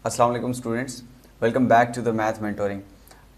अस्सलाम वालेकुम students, welcome back to the math mentoring.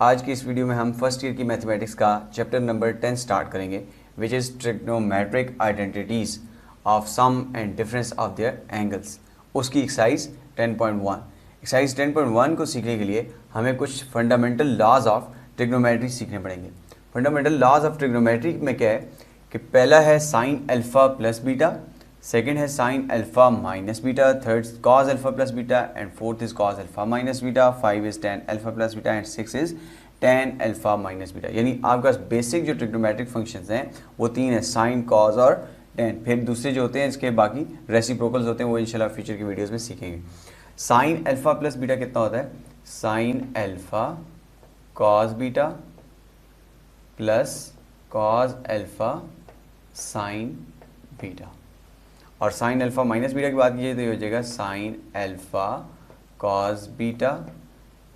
आज की इस वीडियो में हम फर्स्ट ईयर की मैथमेटिक्स का चैप्टर नंबर 10 स्टार्ट करेंगे, which is trigonometric identities of sum and difference of their angles. उसकी एक्सरसाइज 10.1। एक्सरसाइज 10.1 को सीखने के लिए हमें कुछ फंडामेंटल लॉज ऑफ ट्रिग्नोमेट्री सीखने पड़ेंगे। फंडामेंटल लॉज ऑफ ट्रिग्नोमेट्री में क्या है कि पहला है sine alpha plus beta, second है sine alpha minus beta, third cos alpha plus beta and fourth is cos alpha minus beta, 5 is tan alpha plus beta and 6 is tan alpha minus beta. यानी आपके पास basic जो trigonometric functions हैं वो तीन है, sign cause और ten. फिर दूसरे जो होते हैं इसके बाकी रेसिप्रोकल्स होते हैं, वो इंशाल्लाह फ्यूचर की वीडियोस में सीखेंगे। साइन अल्फा प्लस बीटा कितना होता है? Sine alpha cos beta plus cos alpha sine beta. और साइन अल्फा माइनस बीटा की बात कीजिए तो ये हो जाएगा sine alpha cos beta,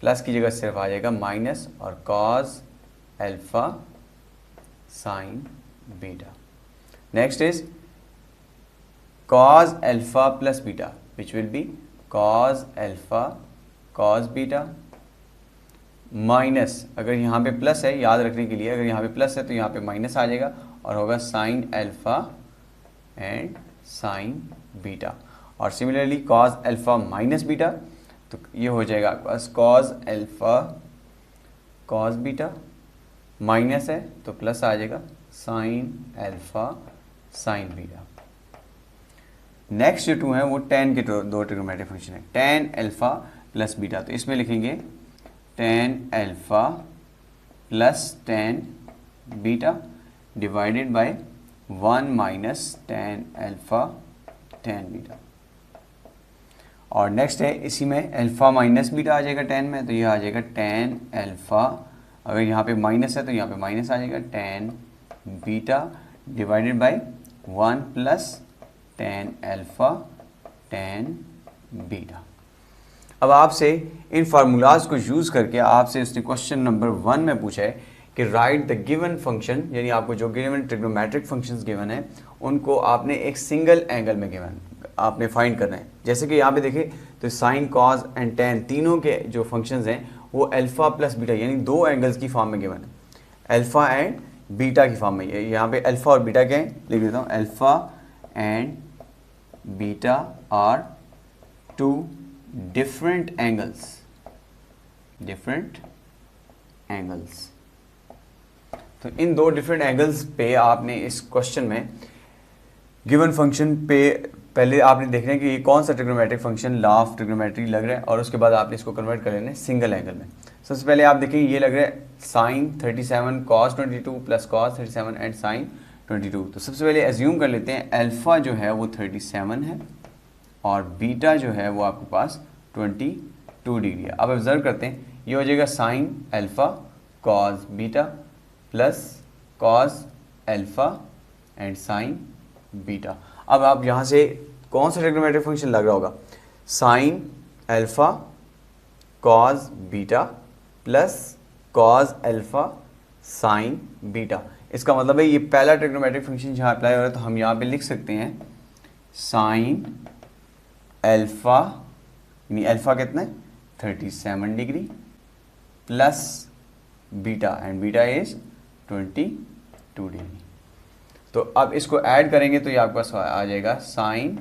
plus की जगह सिर्फ आ जाएगा माइनस और cos alpha sine beta. Next is cos alpha plus beta which will be cos alpha cos beta minus, अगर यहाँ पे प्लस है याद रखने के लिए, अगर यहाँ पे प्लस है तो यहाँ पे माइनस आ जाएगा और होगा sine alpha and sine beta. और similarly cos alpha minus beta तो ये हो जाएगा आपके पास cos alpha cos beta, minus है तो प्लस आ जाएगा sine alpha sine beta. Next जो टू है वो टेन के दो ट्रिग्नोमेट्रिक फंक्शन है, टेन अल्फा प्लस बीटा। तो इसमें लिखेंगे tan alpha plus tan beta divided by 1 minus tan alpha tan beta. और नेक्स्ट है इसी में अल्फा माइनस बीटा आ जाएगा टेन में, तो ये आ जाएगा टेन अल्फा, अगर यहाँ पे माइनस है तो यहाँ पे माइनस आ जाएगा ten beta divided by 1 plus ten alpha tan beta. अब आपसे इन फार्मूलाज को यूज़ करके आपसे उसने क्वेश्चन नंबर 1 में पूछा है कि राइट द गिवन फंक्शन, यानी आपको जो गिवन ट्रिग्नोमेट्रिक फंक्शंस गिवन है उनको आपने एक सिंगल एंगल में गिवन आपने फाइंड करना है। जैसे कि यहाँ पे देखें तो साइन कॉस एंड टेन तीनों के जो फंक्शंस हैं वो अल्फा प्लस बीटा यानी दो एंगल्स की फॉर्म में गिवन है, अल्फा एंड बीटा की फॉर्म में। यहाँ पे अल्फा और बीटा क्या है लिख देता हूँ, alpha and beta are two different angles. तो इन दो डिफरेंट एंगल्स पे आपने इस क्वेश्चन में गिवन फंक्शन पे पहले आपने देखना है कि ये कौन सा trigonometric function law of trigonometry लग रहा है, और उसके बाद आपने इसको कन्वर्ट कर लेना है सिंगल एंगल में। सबसे पहले आप देखिए ये लग रहा है sine 37 cos 22 plus cos 37 and sine 22। तो सबसे पहले एज्यूम कर लेते हैं अल्फा जो है वो 37 है और बीटा जो है वो आपके पास 22 डिग्री है। अब ऑब्जर्व करते हैं ये हो जाएगा sine alpha cos beta plus cos alpha and sine beta. अब आप यहाँ से कौन सा ट्रिग्नोमेट्रिक फंक्शन लग रहा होगा, sine alpha cos beta plus cos alpha sine beta. इसका मतलब है ये पहला ट्रिग्नोमेट्रिक फंक्शन जहाँ अप्लाई हो रहा है, तो हम यहाँ पे लिख सकते हैं साइन अल्फा, यानी अल्फा कितना है 37 degree plus beta and beta is 22 degree. तो अब इसको ऐड करेंगे तो ये आपके पास आ जाएगा साइन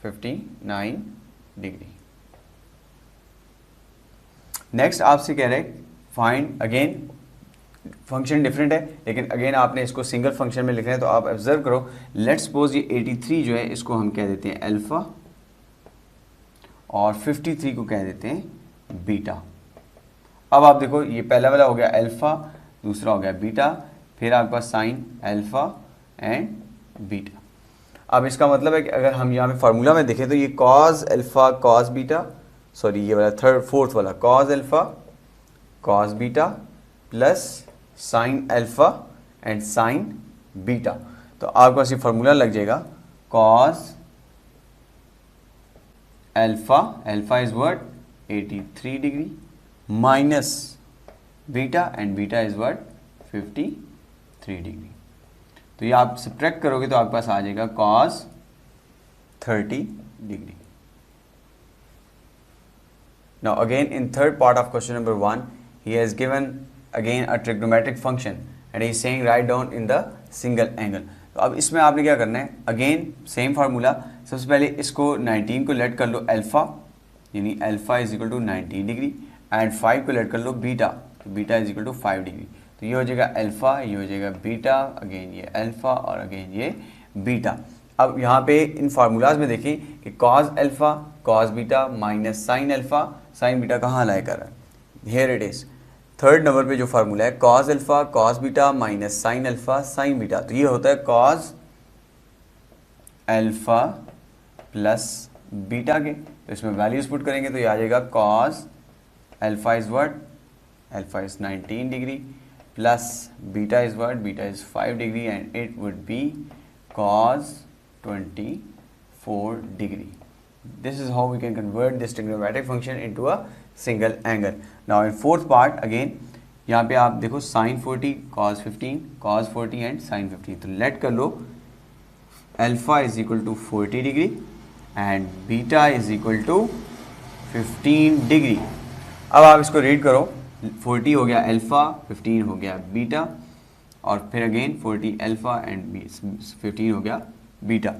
59 डिग्री। नेक्स्ट आपसे कह रहे हैं फाइंड, अगेन फंक्शन डिफरेंट है लेकिन अगेन आपने इसको सिंगल फंक्शन में लिखना है। तो आप ऑब्जर्व करो, लेट्स सपोज ये 83 जो है इसको हम कह देते हैं अल्फा और 53 को कह देते हैं बीटा। अब आप देखो ये पहला वाला हो गया अल्फा, दूसरा हो गया बीटा, फिर आपके पास साइन अल्फा एंड बीटा। अब इसका मतलब है कि अगर हम यहाँ पे फार्मूला में देखें तो ये cos alpha cos beta, sorry ये वाला फोर्थ वाला cos alpha cos beta plus sign alpha and sine beta. तो आपके पास ये फार्मूला लग जाएगा cos alpha, alpha is what 83 degree minus beta and beta is what 53 degree. तो ये आप सब्ट्रैक्ट करोगे तो आपके पास आ जाएगा cos 30 degree. Now again in third part of question number 1, he has given again a trigonometric function and he is saying write down in the single angle. तो अब इसमें आपने क्या करना है, अगेन सेम फार्मूला, सबसे पहले इसको 19 को लेट कर लो अल्फा, यानी alpha is equal to 90 degree, and 5 को लेट कर लो बीटा, तो beta is equal to 5 degree. तो ये हो जाएगा अल्फा, ये हो जाएगा बीटा, अगेन ये अल्फा और अगेन ये बीटा. अब यहाँ पे इन फार्मूलाज में देखें कि cos alpha cos beta minus sine alpha sine beta कहाँ लाया कर रहा है, here it is third number पे जो फार्मूला है cos alpha cos beta minus sine alpha sine beta. तो ये होता है कॉस अल्फा प्लस बीटा के, तो इसमें वैल्यूज पुट करेंगे तो ये आ जाएगा cos alpha is what, alpha is 19 degree plus beta is what, beta is 5 degree and it would be cos 24 degree. This is how we can convert this trigonometric function into a single angle. Now in fourth part again यहाँ पे आप देखो sin 40 cos 15 cos 40 and sin 15. तो let कर लो alpha is equal to 40 degree and beta is equal to 15 degree. अब आप इसको रीड करो, 40 हो गया अल्फा, 15 हो गया बीटा, और फिर अगेन 40 अल्फा एंड 15 हो गया बीटा.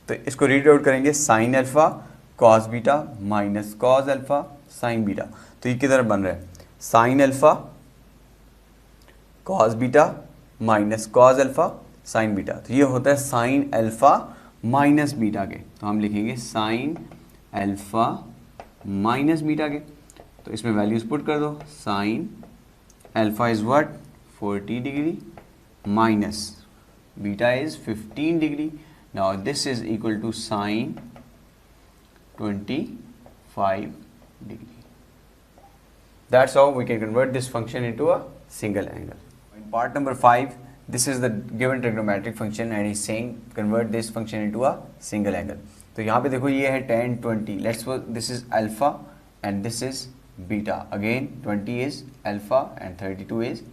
तो इसको रीड आउट करेंगे sign alpha cos beta minus cos alpha sine beta. तो ये किधर बन रहा है sine alpha cos beta minus cos alpha sine beta. तो ये होता है साइन अल्फा माइनस बीटा के, तो हम लिखेंगे साइन अल्फा माइनस बीटा के. तो इसमें वैल्यूज पुट कर दो, sine alpha is what 40 degree minus beta is 15 degree. Now this is equal to sine 25 degree. That's how we can convert this function into a single angle. In part number 5, this is the given trigonometric function and he's saying convert this function into a single angle. तो यहाँ पे देखो ये है tan 20. Let's suppose this is alpha and this is beta. Again 20 is alpha and 32 is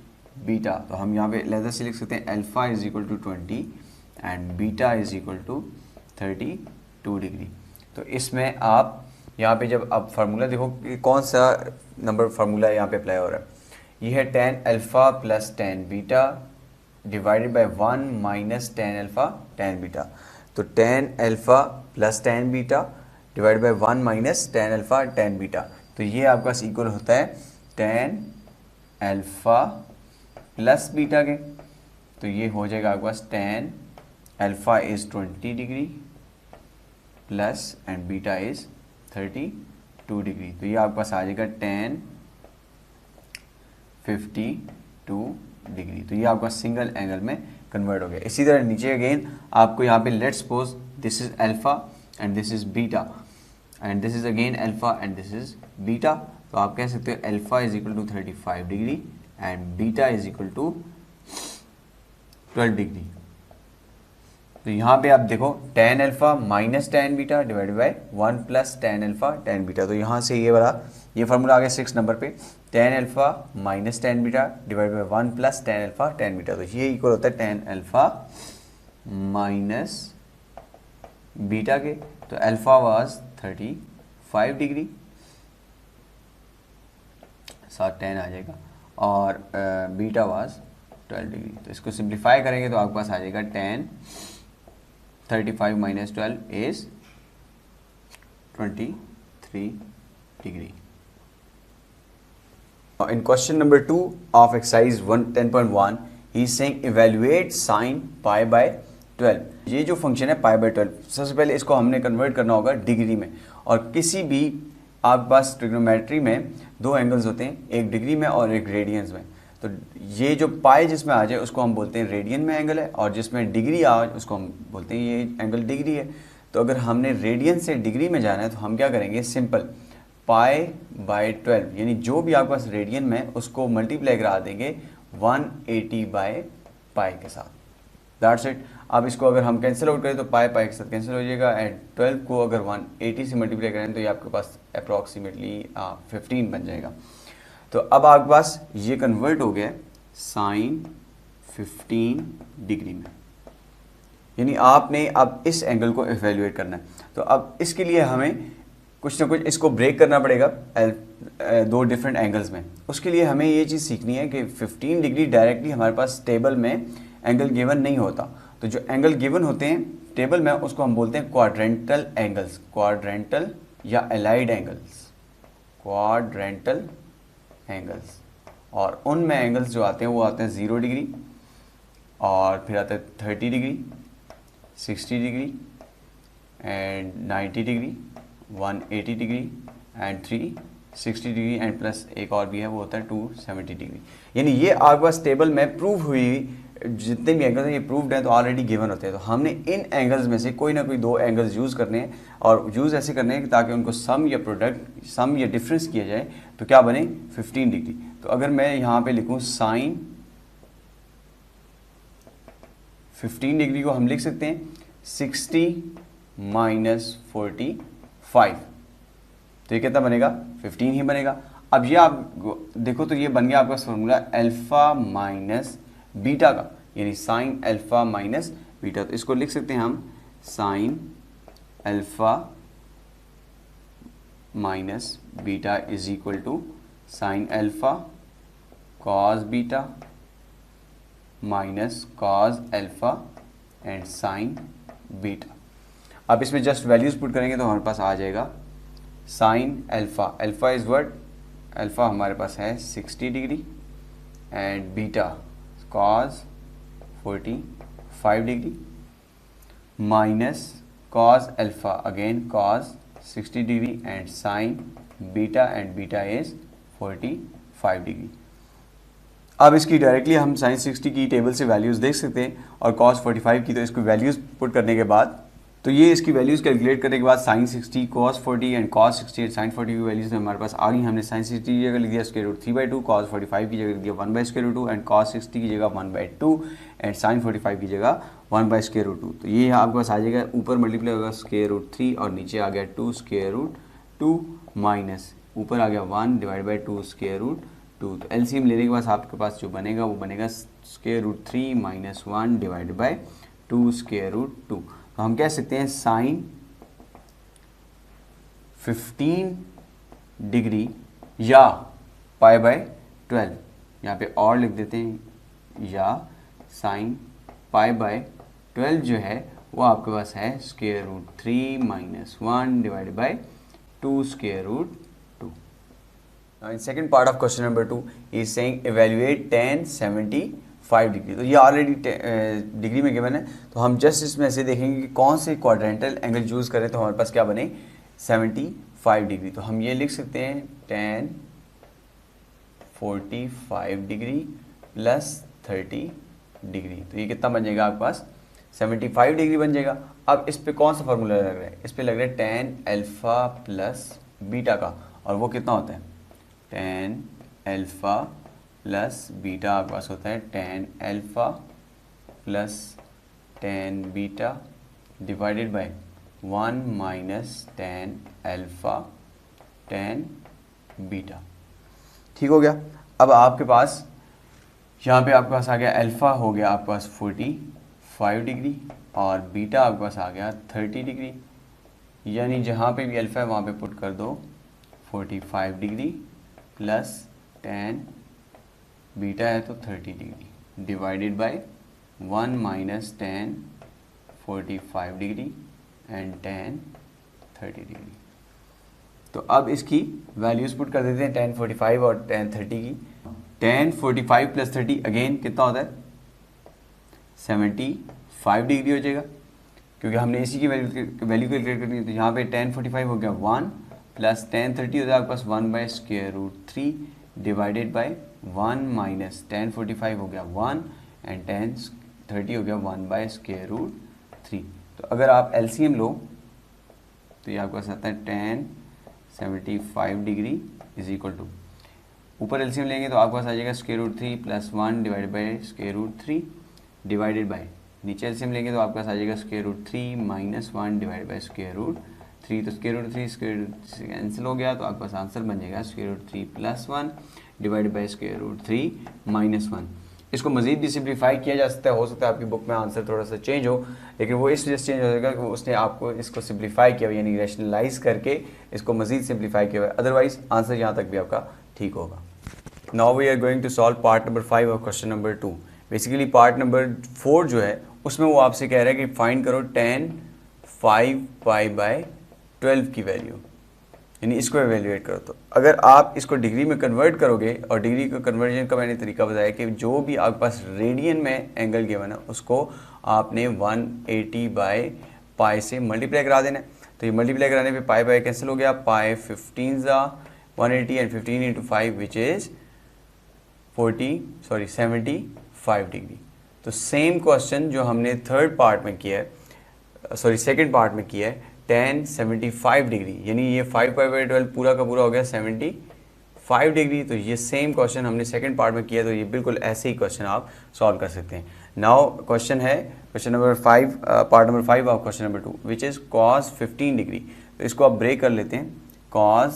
beta. तो हम यहाँ पे लेदर से लिख सकते हैं alpha is equal to 20 and beta is equal to 32 degree. तो इसमें आप यहाँ पे जब आप फार्मूला देखो कि कौन सा नंबर फार्मूला यहाँ पे अप्लाई हो रहा है, ये है tan alpha plus tan beta divided by 1 minus tan alpha tan beta. तो tan alpha plus tan beta divided by 1 minus tan alpha tan beta. तो ये आपका इक्वल होता है tan अल्फा प्लस बीटा के. तो ये हो जाएगा आपके पास tan alpha is 20 degree plus and beta is 32 degree. तो ये आपके पास आ जाएगा tan 52 डिग्री. तो ये आपका सिंगल एंगल में कन्वर्ट हो गया. इसी तरह नीचे अगेन आपको यहाँ पे let's suppose this is alpha and this is beta and this is again alpha and this is beta. तो आप कह सकते हो alpha is equal to 35 degree and beta is equal to 12 degree. तो यहाँ पे आप देखो tan alpha minus tan beta divided by 1 plus tan alpha tan beta. तो यहाँ से ये वाला ये फार्मूला आ गया 6 नंबर पे, tan alpha minus tan beta divided by 1 plus tan alpha tan beta. तो ये इक्वल होता है tan अल्फा माइनस बीटा के. तो अल्फा वाज 35 डिग्री, साथ 10 आ जाएगा, और बीटा वाज 12 डिग्री. तो इसको सिंप्लीफाई करेंगे तो आपके पास आ जाएगा tan 35 minus 12 is 23 degree. In question number 2 of exercise 10.1, he is saying evaluate sin pi by 12. ये जो फंक्शन है pi by 12, सबसे पहले इसको हमने कन्वर्ट करना होगा डिग्री में. और किसी भी आपके पास ट्रिग्नोमेट्री में दो एंगल्स होते हैं, एक डिग्री में और एक रेडियंस में. तो ये जो पाई जिसमें आ जाए उसको हम बोलते हैं रेडियन में एंगल है, और जिसमें डिग्री आ उसको हम बोलते हैं ये एंगल डिग्री है. तो अगर हमने रेडियन से डिग्री में जाना है तो हम क्या करेंगे, सिंपल पाई बाय 12 यानी जो भी आपके पास रेडियन में उसको मल्टीप्लाई करा देंगे 180 बाय पाई के साथ. That's it. अब इसको अगर हम कैंसिल आउट करें तो पाई पाई के साथ कैंसिल हो जाएगा, एंड 12 को अगर 180 से मल्टीप्लाई करें तो ये आपके पास अप्रॉक्सीमेटली 15 बन जाएगा. तो अब आपके पास ये कन्वर्ट हो गया साइन 15 डिग्री में, यानी आपने अब इस एंगल को इवेल्युएट करना है। तो अब इसके लिए हमें कुछ ना कुछ इसको ब्रेक करना पड़ेगा दो डिफरेंट एंगल्स में। उसके लिए हमें ये चीज़ सीखनी है कि 15 डिग्री डायरेक्टली हमारे पास टेबल में एंगल गिवन नहीं होता। तो जो एंगल गिवन होते हैं टेबल में उसको हम बोलते हैं क्वाड्रेंटल एंगल्स, क्वाड्रेंटल या एलाइड एंगल्स, क्वाड्रेंटल एंगल्स। और उनमें एंगल्स जो आते हैं वो आते हैं 0 डिग्री, और फिर आता है 30 degree, 60 degree and 90 degree, 180 degree and 360 degree and plus एक और भी है वो होता है 270 डिग्री। यानी ये आपके पास टेबल में प्रूव हुई जितने भी एंगल्स हैं ये प्रूव्ड हैं तो ऑलरेडी गिवन होते हैं। तो हमने इन एंगल्स में से कोई ना कोई दो एंगल्स यूज़ करने हैं, और यूज़ ऐसे करने हैं ताकि उनको सम या प्रोडक्ट सम या डिफरेंस किया जाए तो क्या बने 15 डिग्री। तो अगर मैं यहाँ पे लिखूँ साइन 15 डिग्री को हम लिख सकते हैं 60 माइनस 45, तो ये कितना बनेगा 15 ही बनेगा। अब ये आप देखो तो ये बन गया आपका फॉर्मूला अल्फा माइनस बीटा का, यानी साइन अल्फा माइनस बीटा। तो इसको लिख सकते हैं हम sine alpha minus beta is equal to sine alpha cos beta minus cos alpha and sine beta. अब इसमें जस्ट वैल्यूज पुट करेंगे तो हमारे पास आ जाएगा sine alpha, alpha is what, alpha हमारे पास है 60 degree and beta cos 45 degree minus cos alpha again cos 60 degree and sine beta and beta is 45 degree. अब इसकी डायरेक्टली हम साइन 60 की टेबल से वैल्यूज़ देख सकते हैं और कॉस 45 की, तो इसको वैल्यूज़ पुट करने के बाद तो ये इसकी वैल्यूज़ कैलकुलेट करने के बाद sine 60 cos 40 and cos 60 and sine 40 की वैल्यूज़ हमारे पास आ गई। हमने साइन 60 की जगह लिख दिया स्क्वायर रूट 3/2, कॉस 45 की जगह लिख दिया 1 by square root 2 and cos 60 की जगह 1/2 एंड साइन 45 की जगह 1 बाई स्क्वायर रूट 2। तो ये आपके पास आ जाएगा, ऊपर मल्टीप्लाई होगा स्क्वायर रूट 3 और नीचे आ गया 2 स्क्वायर रूट 2 माइनस ऊपर आ गया 1 डिवाइड बाई 2 स्क्वायर रूट 2। तो एलसीएम लेने के बाद आपके पास जो बनेगा वो बनेगा square root 3 minus 1 divide by 2 square root 2। तो हम कह सकते हैं साइन 15 डिग्री या पाई बाय 12, यहाँ पे और लिख देते हैं, या साइन पाई बाय 12 जो है वो आपके पास है square root 3 minus 1 divide by 2 square root 2। Now in second part of question number 2 he is saying evaluate tan 75 degree. तो ये ऑलरेडी डिग्री में गिवन है, तो हम जस्ट इसमें ऐसे देखेंगे कि कौन से क्वाड्रेंटल एंगल चूज करें तो हमारे पास क्या बने 75 डिग्री। तो हम ये लिख सकते हैं tan 45 डिग्री प्लस 30 डिग्री। तो ये कितना बन जाएगा आपके पास 75 डिग्री बन जाएगा। अब इस पे कौन सा फॉर्मूला लग रहा है, इस पे लग रहा है tan अल्फा प्लस बीटा का, और वो कितना होता है tan अल्फा प्लस बीटा आपके पास होता है tan alpha plus tan beta divided by 1 minus tan alpha tan beta. ठीक हो गया। अब आपके पास यहाँ पे आपके पास आ गया अल्फा हो गया आपके पास 45 डिग्री और बीटा आपके पास आ गया 30 डिग्री, यानी जहाँ पे भी अल्फा है वहाँ पे पुट कर दो 45 डिग्री प्लस tan बीटा है तो 30 degree divided by 1 minus tan 45 degree and tan 30 degree. तो अब इसकी वैल्यूज पुट कर देते हैं tan 45 और tan 30 की। tan 45 प्लस 30 अगेन कितना होता है 75 डिग्री हो जाएगा, क्योंकि हमने इसी की वैल्यू कैलकुलेट करनी है। तो यहाँ पे tan 45 हो गया 1 प्लस tan 30 हो जाएगा आपके पास 1 by square root 3 divided by 1 minus tan 45 हो गया 1 एंड tan 30 हो गया 1 बाई स्क्वायर रूट 3। तो अगर आप एलसीएम लो तो ये आपके पास आता है tan 75 degree is equal to, ऊपर एलसीएम लेंगे तो आपके पास आ जाएगा square root 3 plus 1 divided by square root 3 divided by, नीचे एलसीएम लेंगे तो आपके पास आ जाएगा square root 3 minus 1 divided by square root 3। तो square root 3 square root cancel हो गया, तो आपके पास आंसर बन जाएगा square root 3 plus 1 divided by square root 3 minus 1। इसको मज़ीद भी सिंप्लीफाई किया जा सकता है, हो सकता है आपकी बुक में आंसर थोड़ा सा चेंज हो, लेकिन वो इस वजह से चेंज हो जाएगा कि उसने आपको इसको सिंप्लीफाई किया हुआ यानी रैशनलाइज करके इसको मज़ीद सिंप्लीफाई किया हुआ है, अदरवाइज आंसर यहाँ तक भी आपका ठीक होगा। Now we are going to solve part number 5 और question number 2। Basically part number 4 जो है उसमें वो आपसे कह रहा है कि फाइंड करो tan 5 पाई बाय 12 की वैल्यू, यानी इसको एवेल्युएट करो। तो अगर आप इसको डिग्री में कन्वर्ट करोगे, और डिग्री का कन्वर्जन का मैंने तरीका बताया कि जो भी आपके पास रेडियन में एंगल गिवन है उसको आपने 180 बाय पाई से मल्टीप्लाई करा देना है। तो ये मल्टीप्लाई कराने पे पाई बाय कैंसिल हो गया, पाई 15 180 and 15 into 5 which is 75 degree. तो सेम क्वेश्चन जो हमने थर्ड पार्ट में किया है, सेकंड पार्ट में किया है, tan 75 डिग्री, यानी ये 5 पाई बाई 12 पूरा का पूरा हो गया 75 डिग्री। तो ये सेम क्वेश्चन हमने सेकंड पार्ट में किया, तो ये बिल्कुल ऐसे ही क्वेश्चन आप सॉल्व कर सकते हैं। नाउ क्वेश्चन है question number 5, part number 5 of question number 2 which is cos 15 degree. तो इसको आप ब्रेक कर लेते हैं, cos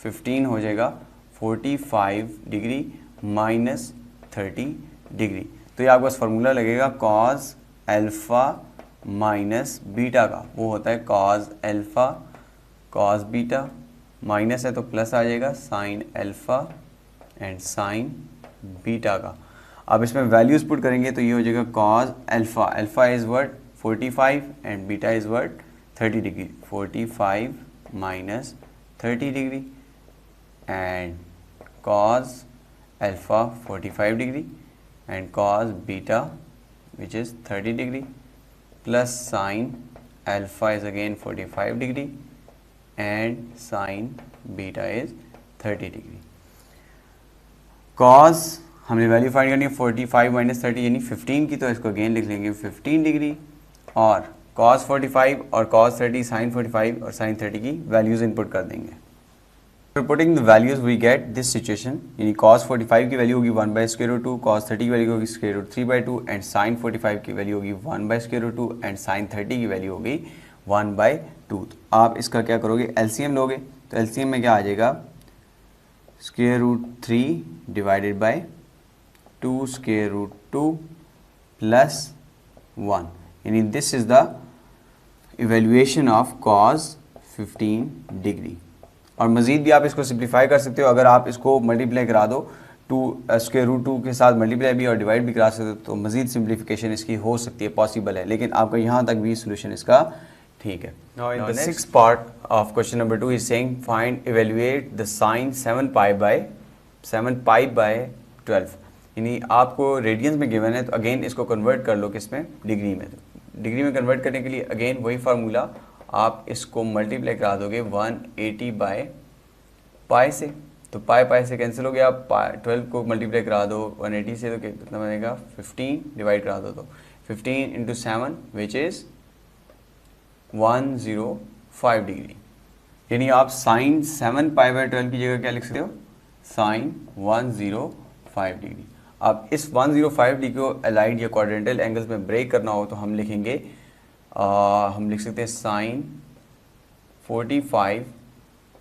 15 हो जाएगा 45 डिग्री माइनस 30 डिग्री। तो ये आपके पास फार्मूला लगेगा cos अल्फ़ा माइनस बीटा का, वो होता है cos alpha cos beta, minus है तो प्लस आ जाएगा sin alpha and sin beta का। अब इसमें वैल्यूज़ पुट करेंगे तो ये हो जाएगा cos alpha, alpha is word 45 and beta is word 30 degree, 45 minus 30 degree and cos alpha 45 degree and cos beta which is 30 degree plus sin alpha is again 45 degree and sin beta is 30 degree। cos हमने value find करनी है 45 minus 30 यानी 15 की, तो इसको again लिख लेंगे 15 degree, और cos 45 और cos 30 sin 45 और sin 30 की वैल्यूज़ इनपुट कर देंगे। Putting the values we get this situation, यानी cos 45 की वैल्यू होगी 1 बाई स्क्वायर रूट 2, cos 30 की वैल्यू होगी square root 3 by 2 and sin 45 की वैल्यू होगी 1 by square root 2 and sin 30 की वैल्यू होगी 1 बाई 2। तो आप इसका क्या करोगे, एलसीएम लोगे, तो एलसीएम में क्या आ जाएगा, square root 3 divided by 2 square root 2 plus 1, यानी this is the evaluation of cos 15 degree. और मज़ीद भी आप इसको सिंप्लीफाई कर सकते हो, अगर आप इसको मल्टीप्लाई करा दो 2 स्क्वायर रूट 2 के साथ मल्टीप्लाई भी और डिवाइड भी करा सकते हो, तो मज़ीद सिंप्लीफिकेशन इसकी हो सकती है, पॉसिबल है, लेकिन आपका यहाँ तक भी सोल्यूशन इसका ठीक है। Now in the sixth part of question number 2 is saying find evaluate the sine 7 pi by 12, यानी आपको रेडियंस में गिवन है, तो अगेन इसको कन्वर्ट कर लो किस में, डिग्री में। तो डिग्री में कन्वर्ट करने के लिए अगेन वही फार्मूला, आप इसको मल्टीप्लाई करा दोगे 180 बाय पाई से, तो पाई से कैंसिल हो गया, 12 को मल्टीप्लाई करा दो 180 से, तो कितना बनेगा 15 डिवाइड करा दो, तो 15 इंटू 7 विच इज़ 105 डिग्री, यानी आप साइन 7 पाई बाय 12 की जगह क्या लिख सकते हो, साइन 105 डिग्री। अब इस 105 डिग्री को अलाइड या क्वाड्रेंटल एंगल्स में ब्रेक करना हो तो हम लिखेंगे, हम लिख सकते हैं साइन 45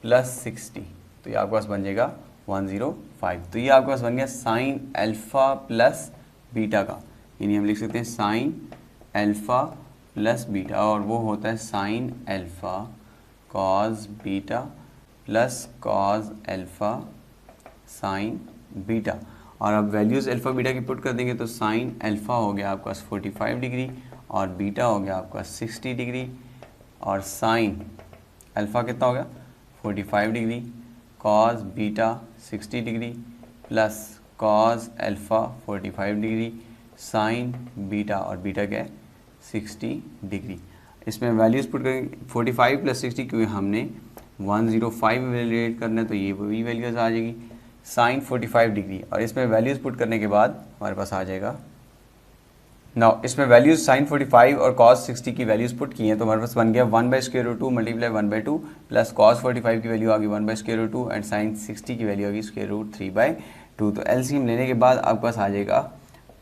प्लस 60, तो ये आपके पास बन जाएगा 105। तो ये आपके पास बन गया साइन अल्फ़ा प्लस बीटा का, यानी हम लिख सकते हैं साइन अल्फ़ा प्लस बीटा, और वो होता है sine alpha cos beta plus cos alpha sine beta. और अब वैल्यूज़ अल्फ़ा बीटा की पुट कर देंगे तो साइन अल्फ़ा हो गया आपका 45 डिग्री और बीटा हो गया आपका 60 डिग्री, और साइन अल्फ़ा कितना हो गया 45 degree, cos beta 60 degree plus cos alpha 45 degree sine beta, और बीटा क्या है 60 डिग्री। इसमें वैल्यूज़ पुट करेंगे 45 प्लस 60, क्योंकि हमने 105 इवेल्युएट करना है, तो ये वही वैल्यूज़ आ जाएगी साइन 45 डिग्री, और इसमें वैल्यूज़ पुट करने के बाद हमारे पास आ जाएगा। नाउ इसमें वैल्यूज़ साइन 45 और कॉस 60 की वैल्यूज़ पुट की हैं, तो हमारे पास बन गया 1 by square root 2 multiply 1 by 2 plus cos 45 की वैल्यू आ गई 1 by square root 2 and sine 60 की वैल्यू आ गई स्क्वायर रूट 3 बाई 2। तो एलसीएम लेने के बाद आपके पास आ जाएगा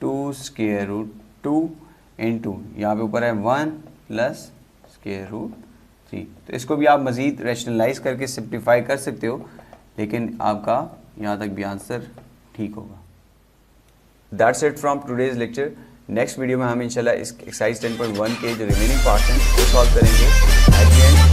2 स्क्वायर रूट 2 इंटू यहाँ पे ऊपर है 1 प्लस स्क्वायर रूट 3। तो इसको भी आप मज़ीद रैशनलाइज करके सिंप्लीफाई कर सकते हो, लेकिन आपका यहाँ तक भी आंसर ठीक होगा। That's it from today's lecture. Next video में हम इंशाल्लाह इस एक्सरसाइज 10.1 के जो रिमेनिंग पार्ट्स हैं वो सॉल्व करेंगे। At the end